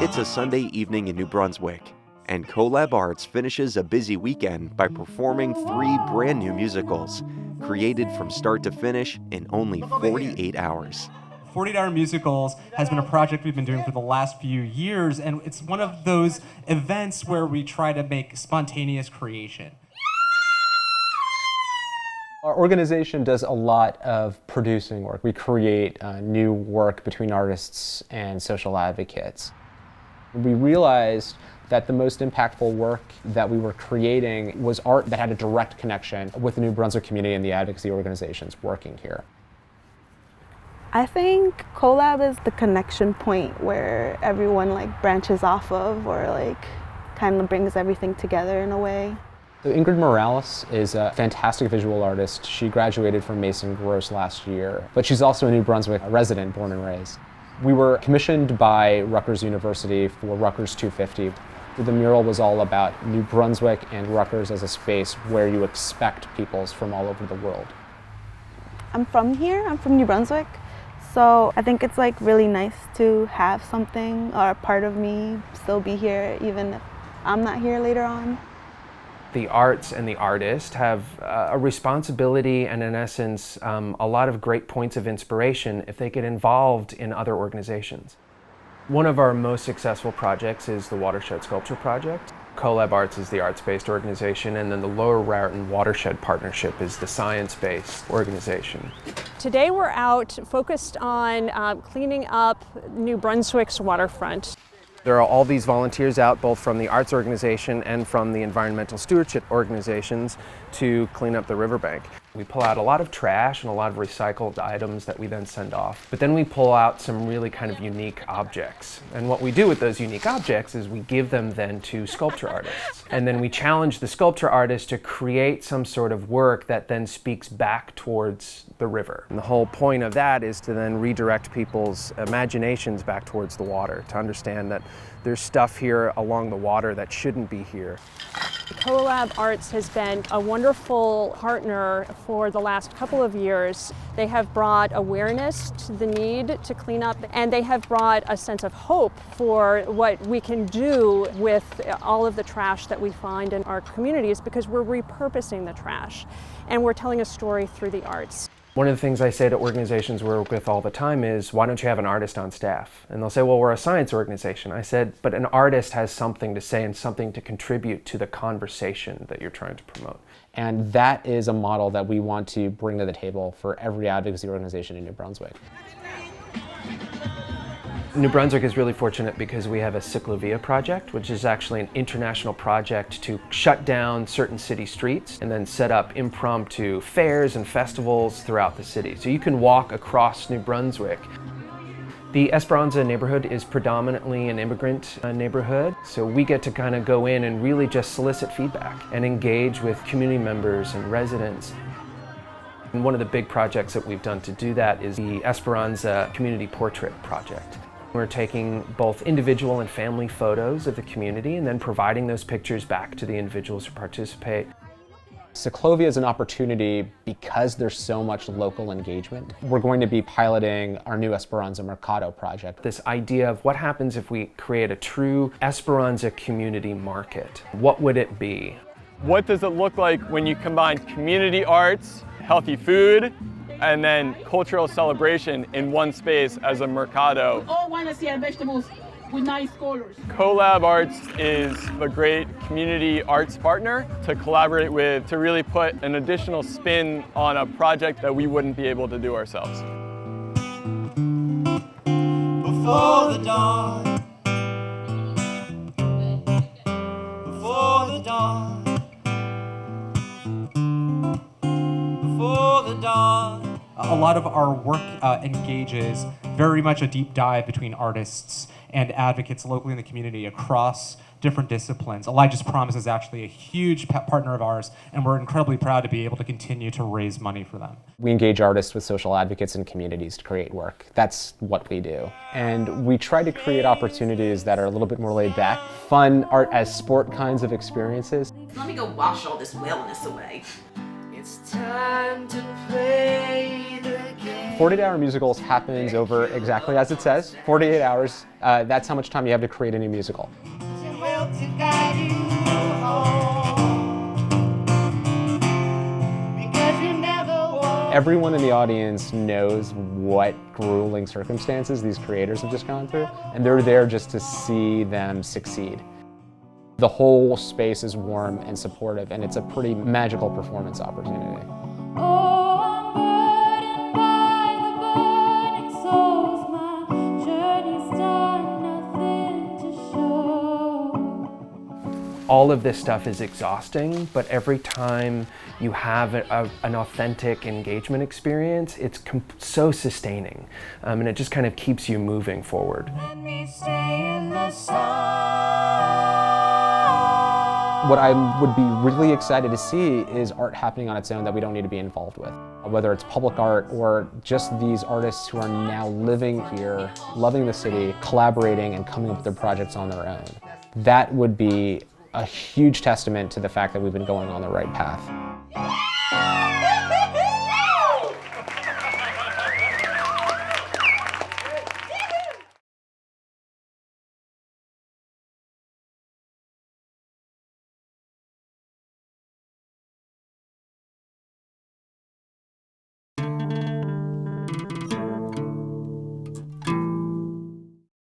It's a Sunday evening in New Brunswick, and CoLAB Arts finishes a busy weekend by performing 3 brand new musicals, created from start to finish in only 48 hours. 48-hour musicals has been a project we've been doing for the last few years, and it's one of those events where we try to make spontaneous creation. Our organization does a lot of producing work. We create new work between artists and social advocates. We realized that the most impactful work that we were creating was art that had a direct connection with the New Brunswick community and the advocacy organizations working here. I think CoLAB is the connection point where everyone branches off of, or kind of brings everything together in a way. So Ingrid Morales is a fantastic visual artist. She graduated from Mason Gross last year, but she's also a New Brunswick resident, born and raised. We were commissioned by Rutgers University for Rutgers 250. The mural was all about New Brunswick and Rutgers as a space where you expect peoples from all over the world. I'm from here, I'm from New Brunswick, so I think it's really nice to have something, or a part of me still be here even if I'm not here later on. The arts and the artist have a responsibility and, in essence, a lot of great points of inspiration if they get involved in other organizations. One of our most successful projects is the Watershed Sculpture Project. CoLAB Arts is the arts-based organization, and then the Lower Raritan Watershed Partnership is the science-based organization. Today we're out focused on cleaning up New Brunswick's waterfront. There are all these volunteers out, both from the arts organization and from the environmental stewardship organizations, to clean up the riverbank. We pull out a lot of trash and a lot of recycled items that we then send off. But then we pull out some really kind of unique objects. And what we do with those unique objects is we give them then to sculpture artists. And then we challenge the sculpture artist to create some sort of work that then speaks back towards the river. And the whole point of that is to then redirect people's imaginations back towards the water, to understand that there's stuff here along the water that shouldn't be here. CoLAB Arts has been a wonderful partner for the last couple of years. They have brought awareness to the need to clean up, and they have brought a sense of hope for what we can do with all of the trash that we find in our communities, because we're repurposing the trash and we're telling a story through the arts. One of the things I say to organizations we work with all the time is, why don't you have an artist on staff? And they'll say, well, we're a science organization. I said, but an artist has something to say and something to contribute to the conversation that you're trying to promote. And that is a model that we want to bring to the table for every advocacy organization in New Brunswick. New Brunswick is really fortunate because we have a Ciclovia project, which is actually an international project to shut down certain city streets and then set up impromptu fairs and festivals throughout the city. So you can walk across New Brunswick. The Esperanza neighborhood is predominantly an immigrant neighborhood, so we get to kind of go in and really just solicit feedback and engage with community members and residents. And one of the big projects that we've done to do that is the Esperanza Community Portrait Project. We're taking both individual and family photos of the community and then providing those pictures back to the individuals who participate. Ciclovia is an opportunity because there's so much local engagement. We're going to be piloting our new Esperanza Mercado project. This idea of what happens if we create a true Esperanza community market. What would it be? What does it look like when you combine community arts, healthy food, and then cultural celebration in one space as a mercado? All want to see our vegetables with nice colors. CoLAB Arts is a great community arts partner to collaborate with, to really put an additional spin on a project that we wouldn't be able to do ourselves. Before the dawn, before the dawn, before the dawn. A lot of our work engages very much a deep dive between artists and advocates locally in the community across different disciplines. Elijah's Promise is actually a huge partner of ours, and we're incredibly proud to be able to continue to raise money for them. We engage artists with social advocates and communities to create work. That's what we do. And we try to create opportunities that are a little bit more laid back, fun art as sport kinds of experiences. Let me go wash all this wellness away. It's time to play the game. 48-hour musicals happens over exactly as it says, 48 hours. That's how much time you have to create a new musical. Will to guide you home. Because you never walk. Everyone in the audience knows what grueling circumstances these creators have just gone through, and they're there just to see them succeed. The whole space is warm and supportive, and it's a pretty magical performance opportunity. All of this stuff is exhausting, but every time you have an authentic engagement experience, it's so sustaining, and it just kind of keeps you moving forward. Let me stay in the sun. What I would be really excited to see is art happening on its own that we don't need to be involved with. Whether it's public art or just these artists who are now living here, loving the city, collaborating and coming up with their projects on their own. That would be a huge testament to the fact that we've been going on the right path.